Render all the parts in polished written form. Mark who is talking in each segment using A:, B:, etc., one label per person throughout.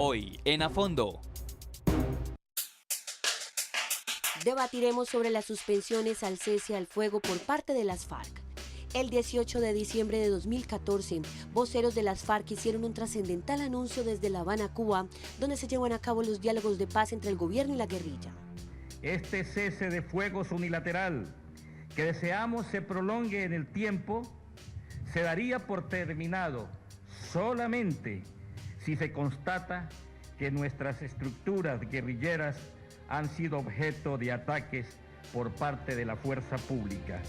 A: Hoy en A Fondo.
B: Debatiremos sobre las suspensiones al cese al fuego por parte de las FARC. El 18 de diciembre de 2014, voceros de las FARC hicieron un trascendental anuncio desde La Habana, Cuba, donde se llevan a cabo los diálogos de paz entre el gobierno y la guerrilla.
C: Este cese de fuegos unilateral, que deseamos se prolongue en el tiempo, se daría por terminado solamente si se constata que nuestras estructuras guerrilleras han sido objeto de ataques por parte de la fuerza pública.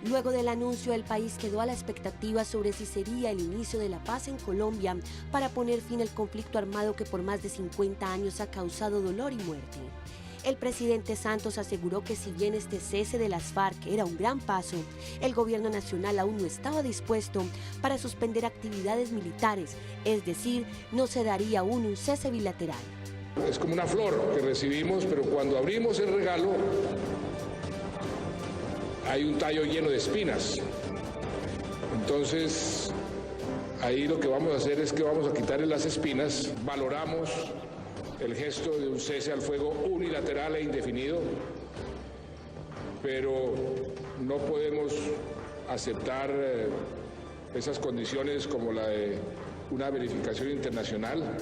B: Luego del anuncio, el país quedó a la expectativa sobre si sería el inicio de la paz en Colombia para poner fin al conflicto armado que por más de 50 años ha causado dolor y muerte. El presidente Santos aseguró que si bien este cese de las FARC era un gran paso, el gobierno nacional aún no estaba dispuesto para suspender actividades militares, es decir, no se daría aún un cese bilateral.
D: Es como una flor que recibimos, pero cuando abrimos el regalo hay un tallo lleno de espinas. Entonces, ahí lo que vamos a hacer es que vamos a quitarle las espinas. Valoramos el gesto de un cese al fuego unilateral e indefinido, pero no podemos aceptar esas condiciones como la de una verificación internacional.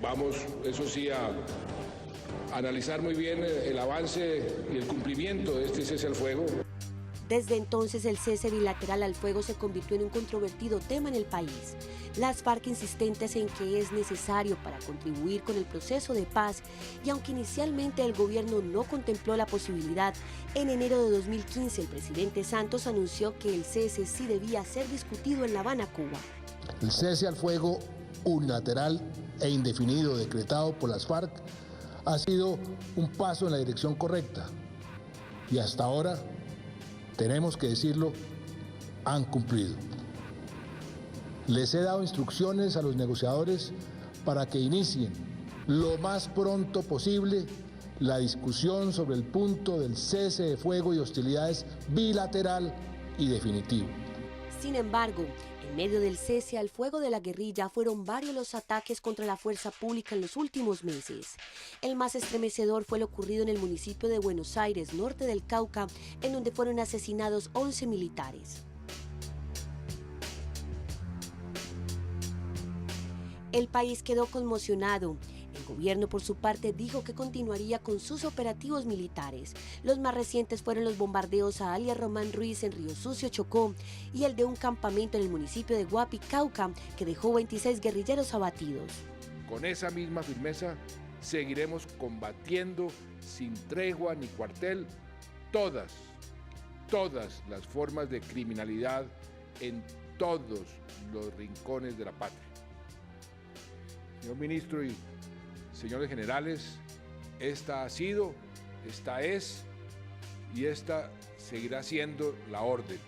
D: Vamos, eso sí, a analizar muy bien el avance y el cumplimiento de este cese al fuego.
B: Desde entonces, el cese bilateral al fuego se convirtió en un controvertido tema en el país. Las FARC insistentes en que es necesario para contribuir con el proceso de paz, y aunque inicialmente el gobierno no contempló la posibilidad, en enero de 2015 el presidente Santos anunció que el cese sí debía ser discutido en La Habana, Cuba.
E: El cese al fuego unilateral e indefinido decretado por las FARC ha sido un paso en la dirección correcta y hasta ahora, tenemos que decirlo, han cumplido. Les he dado instrucciones a los negociadores para que inicien lo más pronto posible la discusión sobre el punto del cese de fuego y hostilidades bilateral y definitivo.
B: Sin embargo, en medio del cese al fuego de la guerrilla fueron varios los ataques contra la fuerza pública en los últimos meses. El más estremecedor fue lo ocurrido en el municipio de Buenos Aires, norte del Cauca, en donde fueron asesinados 11 militares. El país quedó conmocionado. El gobierno, por su parte, dijo que continuaría con sus operativos militares. Los más recientes fueron los bombardeos a alias Román Ruiz en Río Sucio, Chocó, y el de un campamento en el municipio de Guapi, Cauca, que dejó 26 guerrilleros abatidos.
D: Con esa misma firmeza seguiremos combatiendo sin tregua ni cuartel todas las formas de criminalidad en todos los rincones de la patria. Señor ministro y señores generales, esta ha sido, esta es y esta seguirá siendo la orden: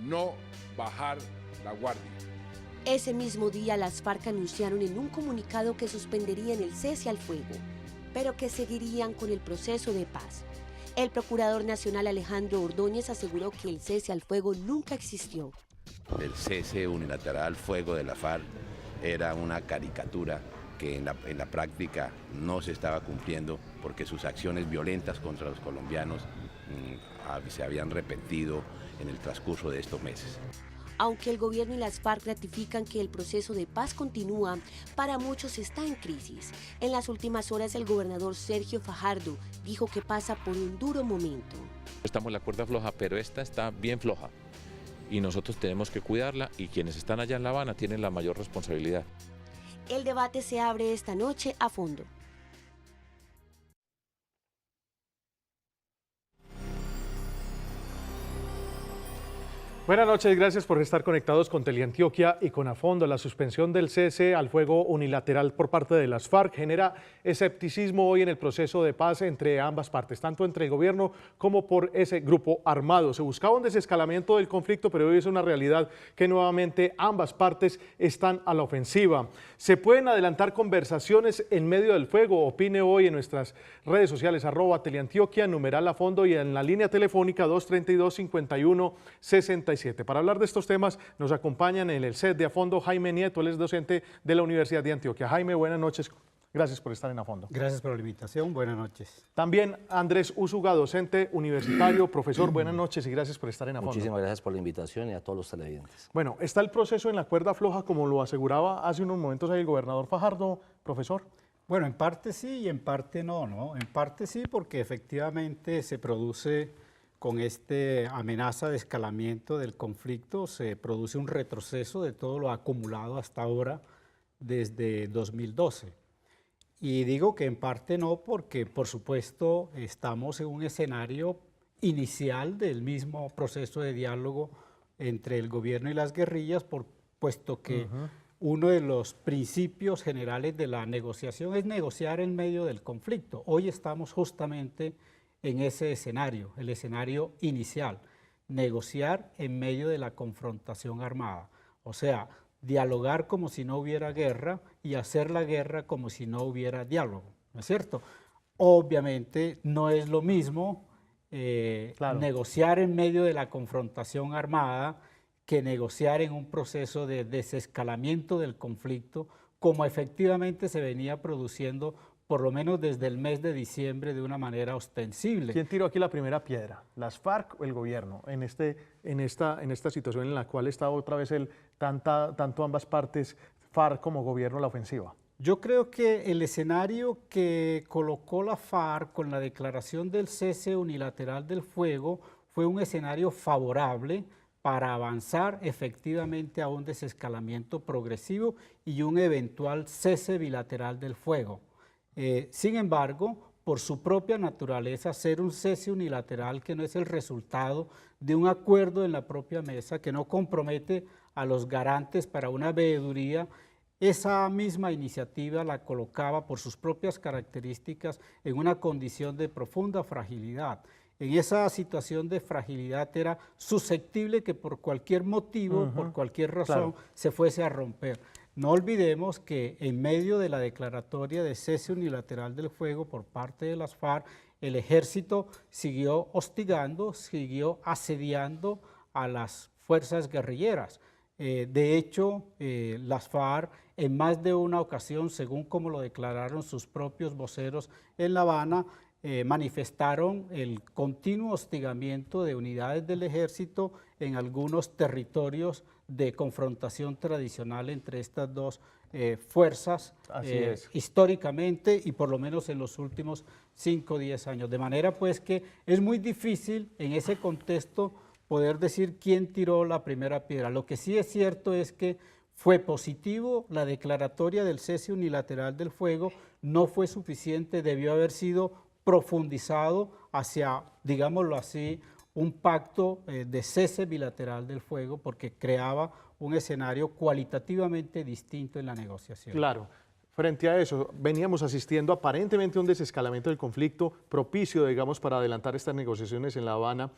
D: no bajar la guardia.
B: Ese mismo día, las FARC anunciaron en un comunicado que suspenderían el cese al fuego, pero que seguirían con el proceso de paz. El procurador nacional Alejandro Ordóñez aseguró que el cese al fuego nunca existió.
F: El cese unilateral al fuego de la FARC era una caricatura que en la práctica no se estaba cumpliendo porque sus acciones violentas contra los colombianos se habían repetido en el transcurso de estos meses.
B: Aunque el gobierno y las FARC ratifican que el proceso de paz continúa, para muchos está en crisis. En las últimas horas, el gobernador Sergio Fajardo dijo que pasa por un duro momento.
G: Estamos en la cuerda floja, pero esta está bien floja y nosotros tenemos que cuidarla, y quienes están allá en La Habana tienen la mayor responsabilidad.
B: El debate se abre esta noche a fondo.
H: Buenas noches, gracias por estar conectados con Teleantioquia y con A Fondo. La suspensión del cese al fuego unilateral por parte de las FARC genera escepticismo hoy en el proceso de paz entre ambas partes, tanto entre el gobierno como por ese grupo armado. Se buscaba un desescalamiento del conflicto, pero hoy es una realidad que nuevamente ambas partes están a la ofensiva. ¿Se pueden adelantar conversaciones en medio del fuego? Opine hoy en nuestras redes sociales, @Teleantioquia, numeral A Fondo, y en la línea telefónica 232-51-65. 9:07. Para hablar de estos temas nos acompañan en el set de A Fondo Jaime Nieto, él es docente de la Universidad de Antioquia. Jaime, buenas noches. Gracias por estar en A Fondo.
A: Gracias por la invitación, buenas noches.
H: También Andrés Úsuga, docente universitario, profesor, buenas noches y gracias por estar en A Fondo.
I: Muchísimas gracias por la invitación y a todos los televidentes.
H: Bueno, está el proceso en la cuerda floja, como lo aseguraba hace unos momentos ahí el gobernador Fajardo, profesor.
A: Bueno, en parte sí y en parte no, ¿no? En parte sí porque efectivamente se produce con esta amenaza de escalamiento del conflicto, se produce un retroceso de todo lo acumulado hasta ahora desde 2012. Y digo que en parte no porque, por supuesto, estamos en un escenario inicial del mismo proceso de diálogo entre el gobierno y las guerrillas, puesto que uno de los principios generales de la negociación es negociar en medio del conflicto. Hoy estamos justamente en ese escenario, el escenario inicial, negociar en medio de la confrontación armada. O sea, dialogar como si no hubiera guerra y hacer la guerra como si no hubiera diálogo, ¿no es cierto? Obviamente no es lo mismo negociar en medio de la confrontación armada que negociar en un proceso de desescalamiento del conflicto, como efectivamente se venía produciendo por lo menos desde el mes de diciembre de una manera ostensible.
H: ¿Quién tiró aquí la primera piedra? ¿Las FARC o el gobierno? En esta situación en la cual está otra vez tanto ambas partes, FARC como gobierno, la ofensiva.
A: Yo creo que el escenario que colocó la FARC con la declaración del cese unilateral del fuego fue un escenario favorable para avanzar efectivamente a un desescalamiento progresivo y un eventual cese bilateral del fuego. Sin embargo, por su propia naturaleza, ser un cese unilateral que no es el resultado de un acuerdo en la propia mesa, que no compromete a los garantes para una veeduría, esa misma iniciativa la colocaba por sus propias características en una condición de profunda fragilidad. En esa situación de fragilidad era susceptible que por cualquier motivo, por cualquier razón, se fuese a romper. No olvidemos que en medio de la declaratoria de cese unilateral del fuego por parte de las FARC, el ejército siguió hostigando, siguió asediando a las fuerzas guerrilleras. De hecho, las FARC en más de una ocasión, según como lo declararon sus propios voceros en La Habana, manifestaron el continuo hostigamiento de unidades del ejército en algunos territorios de confrontación tradicional entre estas dos fuerzas históricamente y por lo menos en los últimos 5 o 10 años. De manera pues que es muy difícil en ese contexto poder decir quién tiró la primera piedra. Lo que sí es cierto es que fue positivo la declaratoria del cese unilateral del fuego, no fue suficiente, debió haber sido profundizado hacia, digámoslo así, un pacto de cese bilateral del fuego porque creaba un escenario cualitativamente distinto en la negociación.
H: Claro. Frente a eso, veníamos asistiendo aparentemente a un desescalamiento del conflicto propicio, digamos, para adelantar estas negociaciones en La Habana,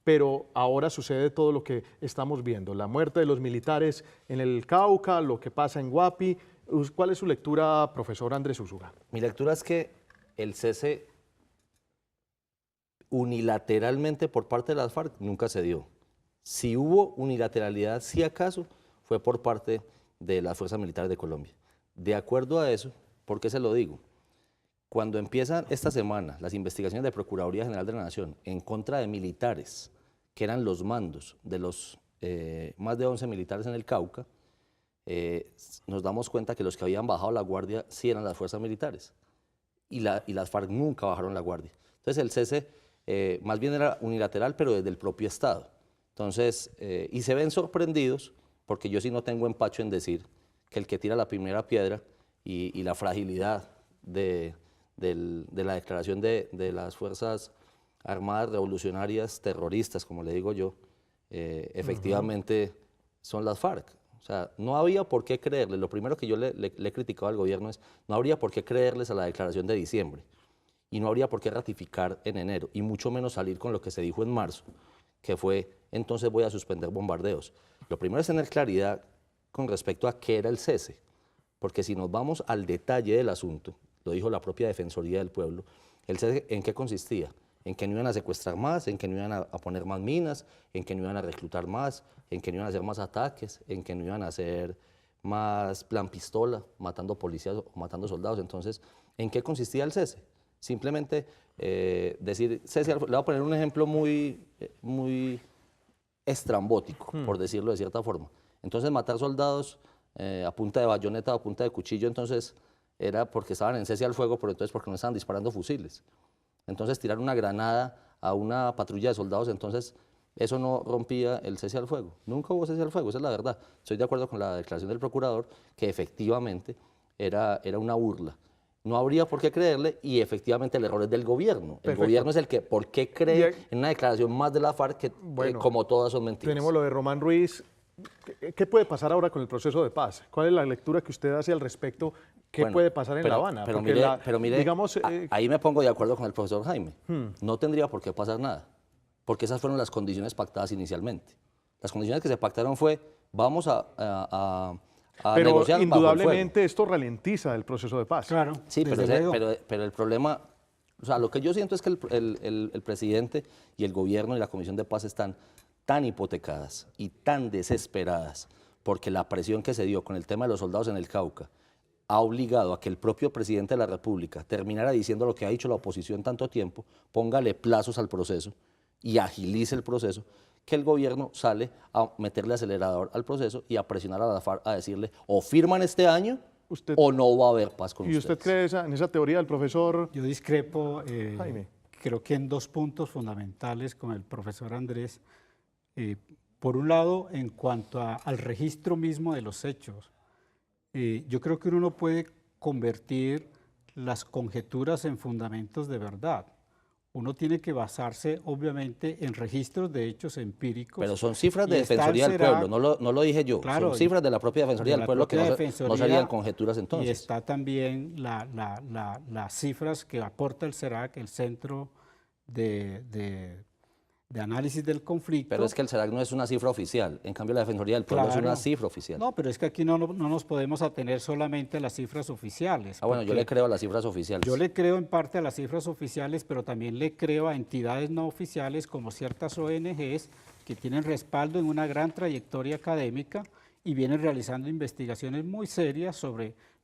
H: pero ahora sucede todo lo que estamos viendo, la muerte de los militares en el Cauca, lo que pasa en Guapi. ¿Cuál es su lectura, profesor Andrés Úsuga?
I: Mi lectura es que el cese unilateralmente por parte de las FARC nunca se dio. Si hubo unilateralidad, si acaso, fue por parte de las fuerzas militares de Colombia. De acuerdo a eso, ¿por qué se lo digo? Cuando empiezan esta semana las investigaciones de Procuraduría General de la Nación en contra de militares, que eran los mandos de los más de 11 militares en el Cauca, nos damos cuenta que los que habían bajado la guardia sí eran las fuerzas militares y las FARC nunca bajaron la guardia. Entonces el cese más bien era unilateral, pero desde el propio Estado. Entonces, y se ven sorprendidos, porque yo sí no tengo empacho en decir que el que tira la primera piedra y la fragilidad de la declaración de las Fuerzas Armadas Revolucionarias Terroristas, como le digo yo, efectivamente son las FARC. O sea, no había por qué creerles. Lo primero que yo le he criticado al gobierno es no habría por qué creerles a la declaración de diciembre y no habría por qué ratificar en enero y mucho menos salir con lo que se dijo en marzo, que fue entonces voy a suspender bombardeos. Lo primero es tener claridad con respecto a qué era el cese, porque si nos vamos al detalle del asunto, lo dijo la propia Defensoría del Pueblo, el cese ¿en qué consistía? en que no iban a secuestrar más, en que no iban a poner más minas, en que no iban a reclutar más, en que no iban a hacer más ataques, en que no iban a hacer más plan pistola, matando policías o matando soldados. Entonces, ¿en qué consistía el cese? Simplemente decir, cese, le voy a poner un ejemplo muy estrambótico, por decirlo de cierta forma. Entonces, matar soldados a punta de bayoneta o a punta de cuchillo, entonces era porque estaban en cese al fuego, pero entonces porque no estaban disparando fusiles. Entonces, tirar una granada a una patrulla de soldados, entonces eso no rompía el cese al fuego. Nunca hubo cese al fuego, esa es la verdad. Estoy de acuerdo con la declaración del procurador, que efectivamente era una burla. No habría por qué creerle y efectivamente el error es del gobierno.
H: Perfecto.
I: El gobierno es el que, ¿por qué cree en una declaración más de la FARC que como todas son mentiras?
H: Tenemos lo de Román Ruiz. ¿Qué puede pasar ahora con el proceso de paz? ¿Cuál es la lectura que usted hace al respecto? ¿Qué puede pasar en La Habana?
I: Pero
H: Porque
I: mire,
H: digamos,
I: ahí me pongo de acuerdo con el profesor Jaime. No tendría por qué pasar nada, porque esas fueron las condiciones pactadas inicialmente. Las condiciones que se pactaron fue, vamos a
H: pero
I: negociar
H: indudablemente esto ralentiza el proceso de paz.
A: Claro,
I: sí,
A: desde luego.
I: pero el problema, o sea, lo que yo siento es que el presidente y el gobierno y la Comisión de Paz están tan hipotecadas y tan desesperadas porque la presión que se dio con el tema de los soldados en el Cauca ha obligado a que el propio presidente de la República terminara diciendo lo que ha dicho la oposición tanto tiempo, póngale plazos al proceso y agilice el proceso, que el gobierno sale a meterle acelerador al proceso y a presionar a la FARC a decirle o firman este año o no va a haber paz con ustedes.
H: ¿Y usted cree en esa teoría del profesor?
A: Yo discrepo,
H: Jaime.
A: creo que en dos puntos fundamentales con el profesor Andrés. Por un lado, en cuanto al registro mismo de los hechos, yo creo que uno no puede convertir las conjeturas en fundamentos de verdad. Uno tiene que basarse, obviamente, en registros de hechos empíricos.
I: Pero son cifras de Defensoría del Pueblo, no lo dije yo,
A: claro,
I: son cifras de la propia Defensoría del Pueblo que no salían conjeturas entonces.
A: Y está también las cifras que aporta el CERAC, el Centro de Análisis del Conflicto.
I: Pero es que el CERAC no es una cifra oficial, en cambio la Defensoría del Pueblo es una cifra oficial.
A: No, pero es que aquí no nos podemos atener solamente a las cifras oficiales.
I: Bueno, yo le creo a las cifras oficiales.
A: Yo le creo en parte a las cifras oficiales, pero también le creo a entidades no oficiales como ciertas ONGs que tienen respaldo en una gran trayectoria académica y vienen realizando investigaciones muy serias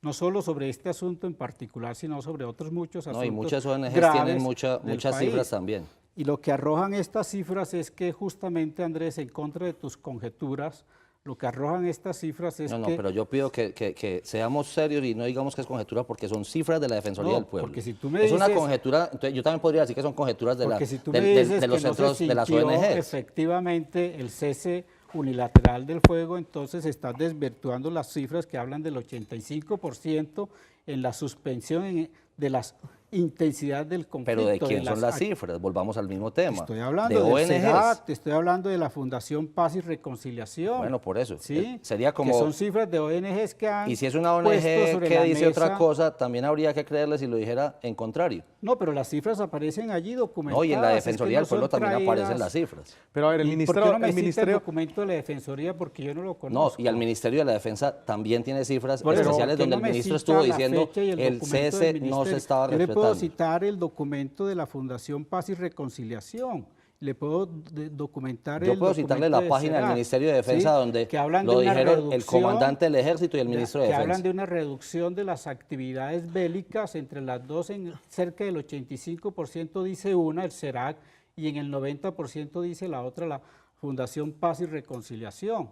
A: no solo sobre este asunto en particular, sino sobre otros muchos asuntos.
I: No, y muchas ONGs
A: graves
I: tienen muchas cifras también.
A: Y lo que arrojan estas cifras es que justamente, Andrés, en contra de tus conjeturas, lo que arrojan estas cifras es que...
I: No, pero yo pido que seamos serios y no digamos que es conjetura porque son cifras de la Defensoría del Pueblo.
A: Porque si tú me dices,
I: es una conjetura, entonces yo también podría decir que son conjeturas de los centros de las ONGs.
A: Efectivamente, el cese unilateral del fuego, entonces estás desvirtuando las cifras que hablan del 85% en la suspensión de las intensidad del conflicto.
I: ¿Pero de quién son las cifras? Volvamos al mismo tema.
A: Estoy hablando de ONGs. Te estoy hablando de la Fundación Paz y Reconciliación.
I: Bueno, por eso.
A: ¿Sí?
I: Sería como...
A: Que son cifras de ONGs que han...
I: Y si es una ONG que dice otra cosa, también habría que creerle si lo dijera en contrario.
A: No, pero las cifras aparecen allí documentadas.
I: No, y en la Defensoría del Pueblo también aparecen las cifras.
H: Pero a ver, el ministerio...
A: ¿Por qué no me cita el documento de la Defensoría? Porque yo no lo conozco.
I: No, y al Ministerio de la Defensa también tiene cifras especiales donde el ministro estuvo diciendo el cese no se estaba respetando.
A: Yo le puedo citar el documento de la Fundación Paz y Reconciliación. Le puedo documentar
I: Yo puedo citarle la página del Ministerio de Defensa, ¿sí?, donde que lo dijeron el comandante del Ejército y el ministro de Defensa.
A: Que hablan de una reducción de las actividades bélicas entre las dos en cerca del 85% dice una, el CERAC, y en el 90% dice la otra, la Fundación Paz y Reconciliación.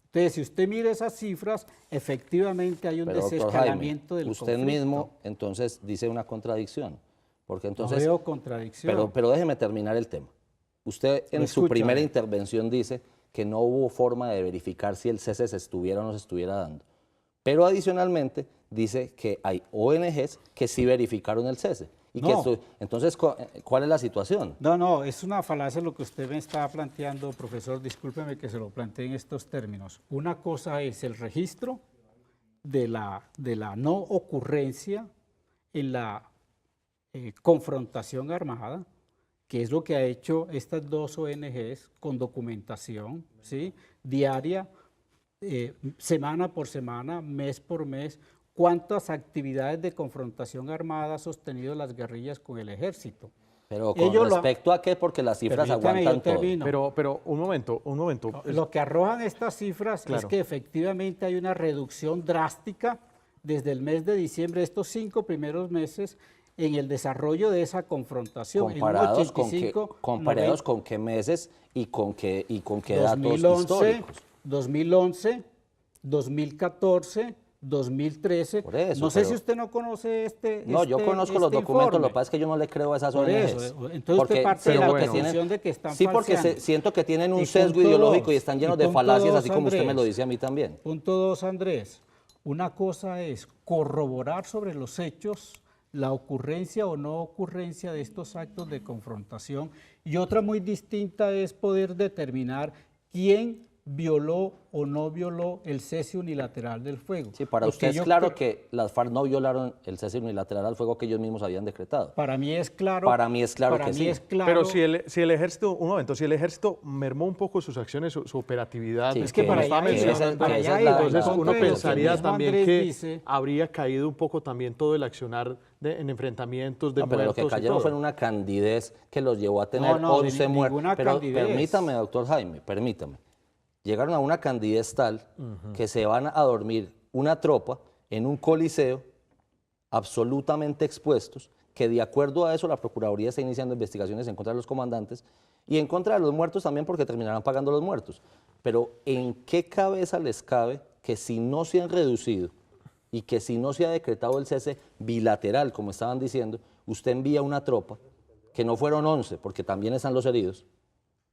A: Entonces, si usted mira esas cifras, efectivamente hay un desescalamiento del conflicto.
I: Usted mismo entonces dice una contradicción. Porque entonces,
A: no veo contradicción.
I: Pero déjeme terminar el tema. Usted en su primera intervención dice que no hubo forma de verificar si el cese se estuviera o no se estuviera dando. Pero adicionalmente dice que hay ONGs que sí verificaron el cese. Y no. Entonces, ¿cuál es la situación?
A: No, es una falacia lo que usted me está planteando, profesor. Discúlpeme que se lo plantee en estos términos. Una cosa es el registro de la no ocurrencia en la confrontación armada, que es lo que ha hecho estas dos ONGs con documentación, ¿sí?, diaria, semana por semana, mes por mes, cuántas actividades de confrontación armada han sostenido las guerrillas con el ejército.
I: Pero con respecto a qué, porque las cifras aguantan todo.
H: Pero un momento.
A: Lo que arrojan estas cifras
H: Claro.
A: es que efectivamente hay una reducción drástica desde el mes de diciembre, estos 5 primeros meses, en el desarrollo de esa confrontación.
I: Comparados,
A: En un 85,
I: con qué meses y con qué datos
A: 2011,
I: históricos.
A: 2011, 2014, 2013.
I: Por eso,
A: no sé
I: pero-
A: si usted no conoce
I: No, yo conozco los documentos,
A: informe.
I: lo que pasa es que yo no le creo a esas
A: Por
I: ONGs.
A: eso, entonces usted parte de la conclusión de que están
I: Sí, porque
A: falseando.
I: siento que tienen un
A: Y
I: sesgo
A: punto
I: ideológico
A: dos,
I: y están llenos
A: y
I: de
A: punto
I: falacias,
A: dos,
I: así como usted me lo
A: Andrés.
I: dice a mí también.
A: Punto 2, Andrés. Una cosa es corroborar sobre los hechos la ocurrencia o no ocurrencia de estos actos de confrontación, y otra muy distinta es poder determinar quién violó o no violó el cese unilateral del fuego.
I: Sí, para
A: Porque
I: usted es
A: yo
I: claro
A: creo-
I: que las FARC no violaron el cese unilateral al fuego que ellos mismos habían decretado.
A: Para mí es claro.
I: Para mí es claro
A: para
I: que
A: mí
I: sí.
A: es claro.
H: Pero si el ejército, un momento, si el ejército mermó un poco sus acciones, su operatividad,
I: Sí,
A: es que para allá
H: estaba
A: iba,
H: mencionando,
A: para
I: esa
A: allá
I: es la-
A: iba.
H: entonces
A: En
H: uno
A: contra de lo que
H: pensaría
A: mismo
H: también
A: Andrés
H: que
A: dice.
H: habría caído un poco también todo el accionar en enfrentamientos de
I: No, pero lo
H: muertos
I: que
H: y
I: cayeron
H: todo.
I: fue en una candidez que los llevó a tener
A: No,
I: 11 muertos.
A: ninguna
I: Pero
A: candidez.
I: permítame, doctor Jaime, permítame. Llegaron a una candidez tal que se van a dormir una tropa en un coliseo absolutamente expuestos, que de acuerdo a eso la Procuraduría está iniciando investigaciones en contra de los comandantes y en contra de los muertos también, porque terminarán pagando los muertos. Pero ¿en qué cabeza les cabe que si no se han reducido y que si no se ha decretado el cese bilateral, como estaban diciendo, usted envía una tropa, que no fueron 11, porque también están los heridos,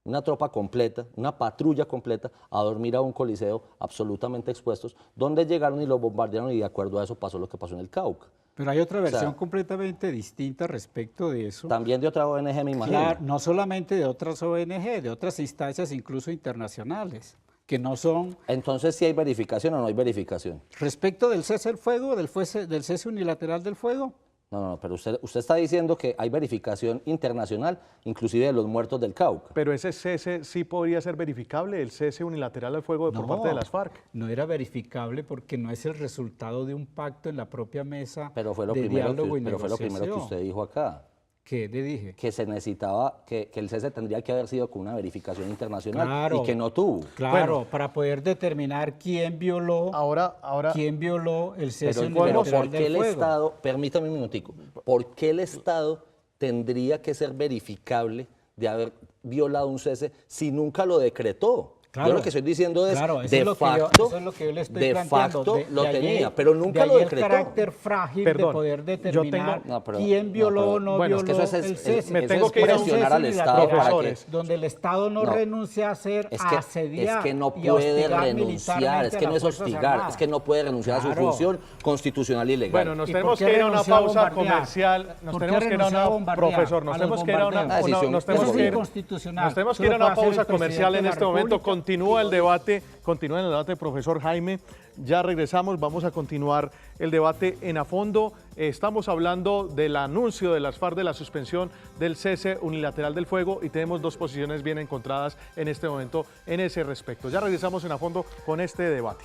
I: una tropa completa, una patrulla completa, a dormir a un coliseo absolutamente expuestos, donde llegaron y los bombardearon y de acuerdo a eso pasó lo que pasó en el Cauca?
A: Pero hay otra versión
I: sea,
A: completamente distinta respecto de eso.
I: También de otra ONG, me imagino.
A: Claro, no solamente de otras ONG, de otras instancias incluso internacionales, que no son
I: Entonces, ¿sí hay verificación o no hay verificación?
A: respecto del cese del fuego, del cese unilateral del fuego.
I: No, pero usted está diciendo que hay verificación internacional, inclusive de los muertos del Cauca.
H: Pero ese cese sí podría ser verificable, el cese unilateral al fuego por parte de las FARC.
A: No era verificable porque no es el resultado de un pacto en la propia mesa
I: Pero fue lo
A: de
I: primero
A: diálogo y
I: pero fue lo primero que
A: negociación.
I: usted dijo acá,
A: ¿Qué le dije?
I: que se necesitaba, que el cese tendría que haber sido con una verificación internacional
A: Claro.
I: y que no tuvo.
A: Claro,
H: Bueno.
A: para poder determinar quién violó el cese
I: Pero
A: unilateral
I: ¿por qué
A: del
I: el
A: fuego.
I: Estado, permítame un minutico, por qué el Estado tendría que ser verificable de haber violado un cese si nunca lo decretó?
A: Claro.
I: Yo lo que estoy diciendo es,
A: Claro, eso
I: de
A: es lo que
I: facto,
A: eso es lo que yo le estoy
I: de
A: planteando.
I: facto
A: De
I: lo
A: allí-
I: tenía, pero nunca
A: de
I: lo
A: allí
I: decretó.
A: el carácter frágil
H: Perdón,
A: de poder
H: yo
A: determinar
H: tengo-
A: quién violó o no
H: bueno, es
A: violó
H: que eso
A: el cese.
H: me tengo que ir a un
I: presionar al Estado para que...
A: unilateral, donde el Estado no
I: No.
A: renuncia a hacer,
I: Es
A: a
I: que,
A: asediar
I: es que no
A: y a
I: puede
A: hostigar
I: renunciar,
A: militarmente
I: es
A: a
I: que no
A: las
I: es
A: Fuerzas
I: hostigar,
A: Armadas.
I: es que no puede renunciar a su
A: Claro.
I: función constitucional y legal.
H: Bueno, nos
A: ¿Y
H: tenemos
A: por qué
H: que ir a una
A: renunció a
H: pausa
A: bombardear?
H: comercial. Nos
A: ¿Por qué
H: tenemos que ir a
A: renunció a
H: una,
A: bombardear?
H: profesor, nos
A: A
H: tenemos
A: los
H: que ir a una,
A: bombardeos.
I: decisión-
H: nos
A: Eso
H: tenemos
A: es
H: que ir,
A: inconstitucional.
H: nos tenemos
A: Eso
H: que ir
A: lo
H: a una
A: puede hacer el
H: pausa comercial
A: presidente
H: en
A: de la
H: este momento.
A: República.
H: Continúa el debate, profesor Jaime. Ya regresamos, vamos a continuar el debate en a fondo. Estamos hablando del anuncio de las FARC de la suspensión del cese unilateral del fuego y tenemos dos posiciones bien encontradas en este momento en ese respecto. Ya regresamos en a fondo con este debate.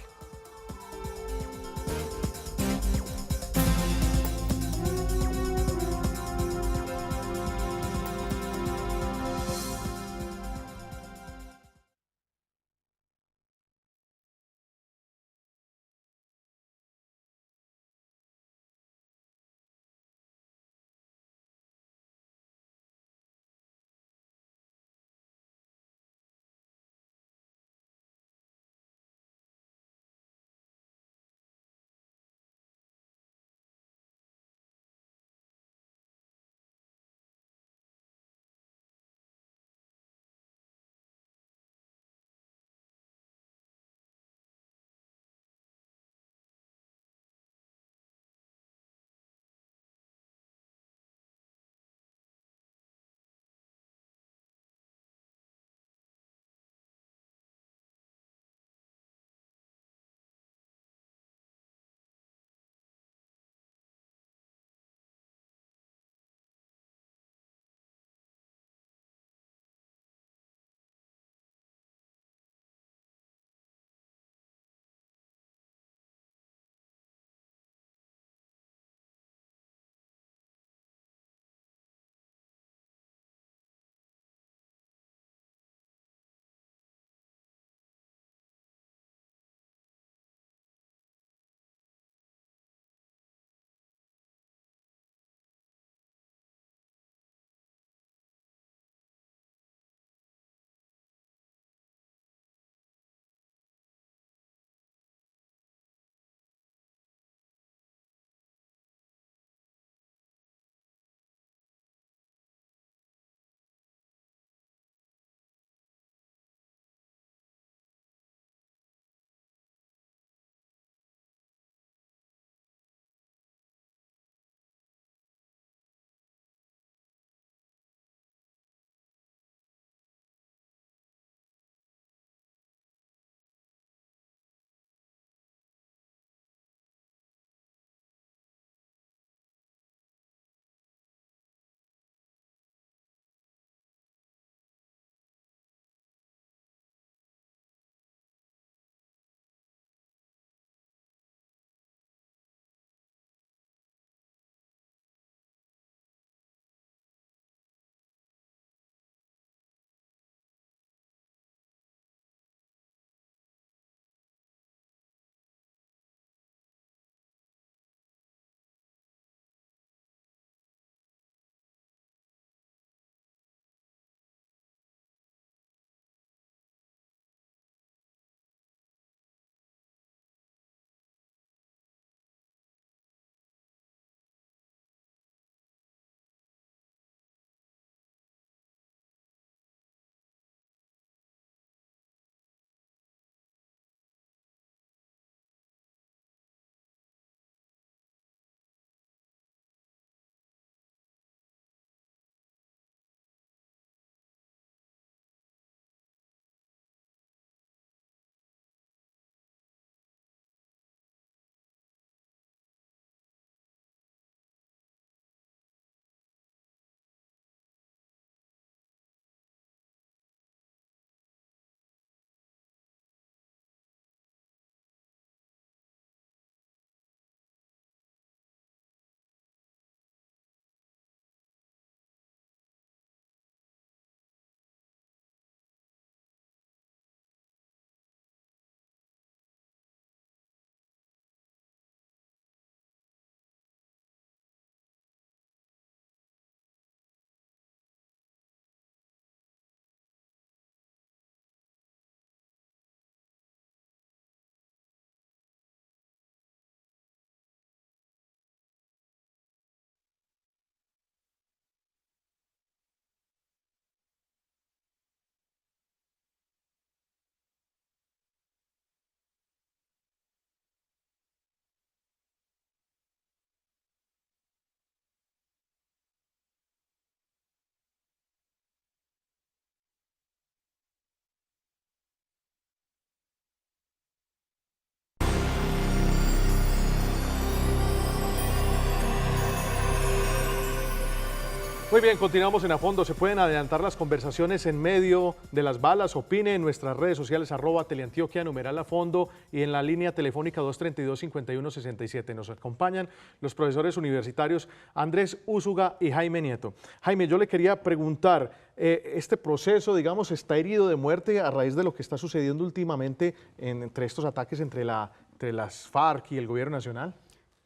H: Muy bien, continuamos en A Fondo. Se pueden adelantar las conversaciones en medio de las balas. Opine en nuestras redes sociales, @Teleantioquia, numeral A Fondo, y en la línea telefónica 232-5167. Nos acompañan los profesores universitarios Andrés Úsuga y Jaime Nieto. Jaime, yo le quería preguntar, este proceso, digamos, está herido de muerte a raíz de lo que está sucediendo últimamente entre estos ataques entre las FARC y el gobierno nacional.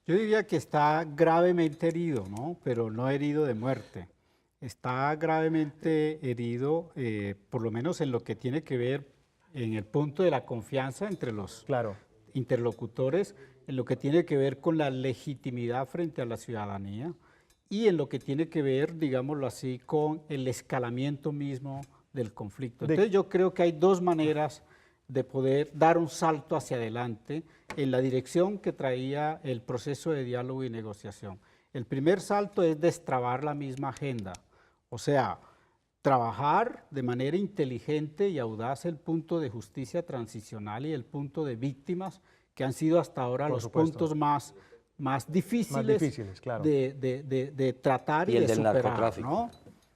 A: Yo diría que está gravemente herido, ¿no? Pero no herido de muerte. Está gravemente herido, por lo menos en lo que tiene que ver en el punto de la confianza entre los interlocutores, en lo que tiene que ver con la legitimidad frente a la ciudadanía y en lo que tiene que ver, digámoslo así, con el escalamiento mismo del conflicto. Entonces yo creo que hay dos maneras de poder dar un salto hacia adelante en la dirección que traía el proceso de diálogo y negociación. El primer salto es destrabar la misma agenda, o sea, trabajar de manera inteligente y audaz el punto de justicia transicional y el punto de víctimas, que han sido hasta ahora los puntos más difíciles claro, de tratar y de superar. Narcotráfico. ¿No?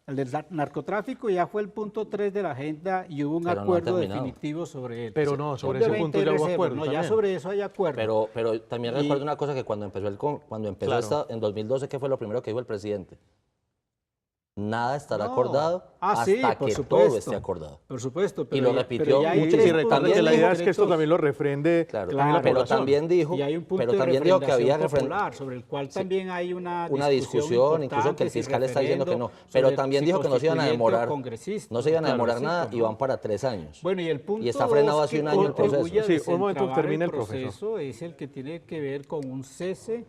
A: El del narcotráfico ya fue el punto 3 de la agenda y hubo un acuerdo definitivo sobre él.
H: Pero no, sobre ese punto ya hubo acuerdo.
A: No, ya sobre eso hay acuerdo.
I: Pero también recuerdo una cosa, que cuando empezó en 2012, ¿qué fue lo primero que dijo el presidente? Nada estará acordado hasta que todo esté acordado.
A: Por supuesto.
I: Pero y lo repitió mucho.
H: Y recuerda que la idea es que esto también lo refrende
I: pero también dijo, que había
A: popular, sobre el cual también hay una
I: discusión, incluso que el fiscal está diciendo que no. Pero también dijo que no se iban a demorar, nada y van para 3 años.
A: Bueno, y el punto
I: está frenado hace un año el proceso.
A: Sí, un momento termina el proceso. Es el que tiene que ver con un cese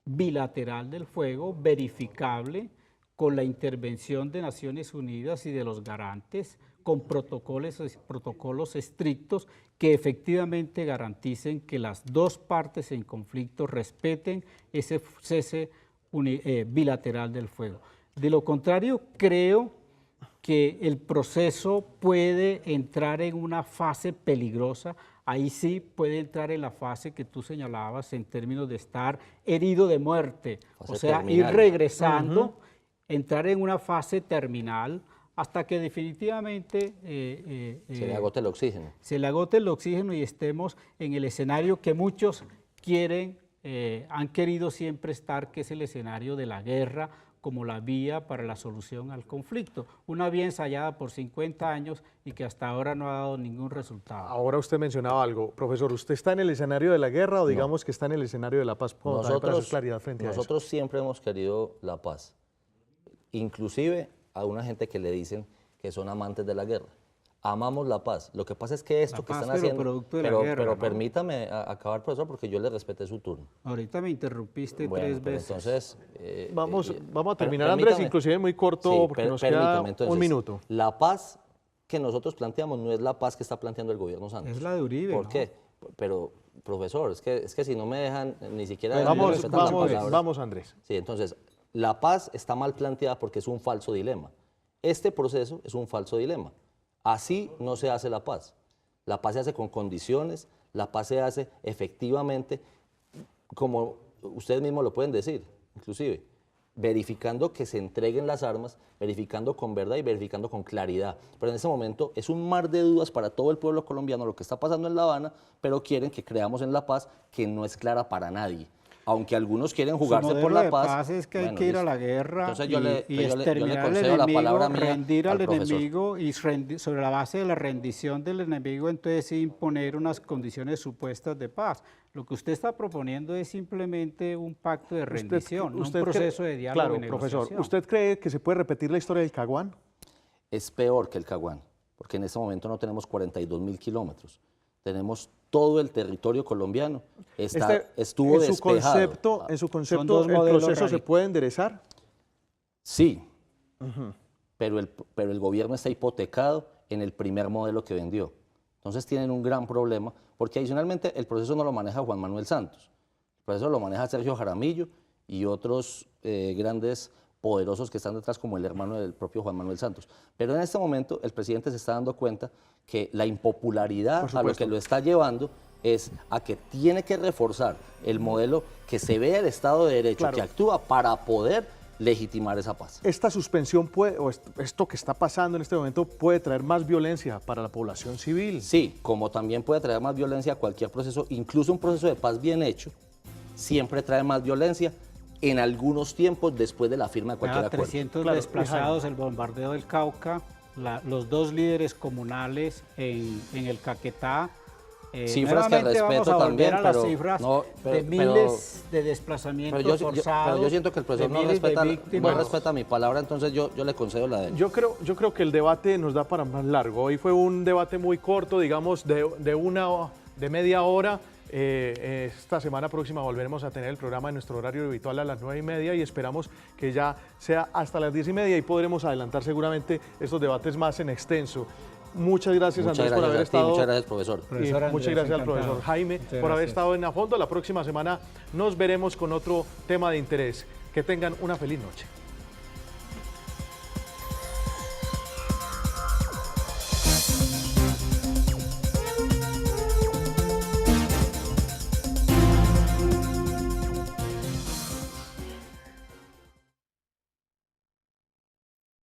A: bilateral del fuego, verificable, con la intervención de Naciones Unidas y de los garantes, con protocolos estrictos que efectivamente garanticen que las dos partes en conflicto respeten ese cese bilateral del fuego. De lo contrario, creo que el proceso puede entrar en una fase peligrosa. Ahí sí puede entrar en la fase que tú señalabas en términos de estar herido de muerte, o sea, ir regresando, entrar en una fase terminal hasta que definitivamente
I: se le agote el oxígeno.
A: Se le agote el oxígeno y estemos en el escenario que muchos quieren, han querido siempre estar, que es el escenario de la guerra como la vía para la solución al conflicto. Una vía ensayada por 50 años y que hasta ahora no ha dado ningún resultado.
H: Ahora usted mencionaba algo. Profesor, ¿usted está en el escenario de la guerra o digamos que está en el escenario de la paz?
I: Nosotros siempre hemos querido la paz. Inclusive a una gente que le dicen que son amantes de la guerra. Amamos la paz. Lo que pasa es que esto que están haciendo... Pero permítame acabar, profesor, porque yo le respeté su turno.
A: Ahorita me interrumpiste 3 veces.
I: Entonces...
H: vamos a terminar, Andrés, inclusive muy corto, porque nos queda un minuto.
I: La paz que nosotros planteamos no es la paz que está planteando el gobierno Santos.
A: Es la de Uribe,
I: ¿Por qué? Pero, profesor, es que si no me dejan ni siquiera...
H: Vamos, Andrés.
I: Sí, entonces... La paz está mal planteada porque es un falso dilema. Este proceso es un falso dilema. Así no se hace la paz. La paz se hace con condiciones, la paz se hace efectivamente, como ustedes mismos lo pueden decir, inclusive, verificando que se entreguen las armas, verificando con verdad y verificando con claridad. Pero en este momento es un mar de dudas para todo el pueblo colombiano lo que está pasando en La Habana, pero quieren que creamos en la paz que no es clara para nadie. Aunque algunos quieren jugarse por la paz.
A: Es que hay que ir a la guerra y exterminar al
I: enemigo,
A: rendir al enemigo y sobre la base de la rendición del enemigo, entonces sí imponer unas condiciones supuestas de paz. Lo que usted está proponiendo es simplemente un pacto de rendición, un proceso de diálogo y negociación.
H: Profesor, ¿usted cree que se puede repetir la historia del Caguán?
I: Es peor que el Caguán, porque en este momento no tenemos 42.000 kilómetros. Tenemos todo el territorio colomdiano. Estuvo despejado.
H: ¿En su concepto el proceso se puede enderezar?
I: Sí, pero el gobierno está hipotecado en el primer modelo que vendió. Entonces tienen un gran problema, porque adicionalmente el proceso no lo maneja Juan Manuel Santos. El proceso lo maneja Sergio Jaramillo y otros grandes poderosos que están detrás, como el hermano del propio Juan Manuel Santos. Pero en este momento el presidente se está dando cuenta que la impopularidad a lo que lo está llevando es a que tiene que reforzar el modelo que se vea el Estado de Derecho, que actúa para poder legitimar esa paz.
H: ¿Esta suspensión puede, o esto que está pasando en este momento puede traer más violencia para la población civil?
I: Sí, como también puede traer más violencia a cualquier proceso, incluso un proceso de paz bien hecho, siempre trae más violencia en algunos tiempos después de la firma de cualquier acuerdo.
A: 300
H: Claro,
A: desplazados, el bombardeo del Cauca, los 2 líderes comunales en el Caquetá.
I: Cifras que
A: nuevamente vamos
I: respeto
A: a volver
I: también,
A: a las
I: pero
A: cifras
I: no,
A: de miles de desplazamientos forzados.
I: pero yo siento que el profesor no respeta mi palabra, entonces yo le concedo la de él.
H: Yo creo que el debate nos da para más largo. Hoy fue un debate muy corto, digamos, de media hora. Esta semana próxima volveremos a tener el programa en nuestro horario habitual a las 9:30 y esperamos que ya sea hasta las 10:30 y podremos adelantar seguramente estos debates más en extenso. Muchas gracias, Andrés, por haber estado.
I: Muchas gracias, profesor.
H: Muchas gracias al profesor Jaime por haber estado en A Fondo. La próxima semana nos veremos con otro tema de interés. Que tengan una feliz noche.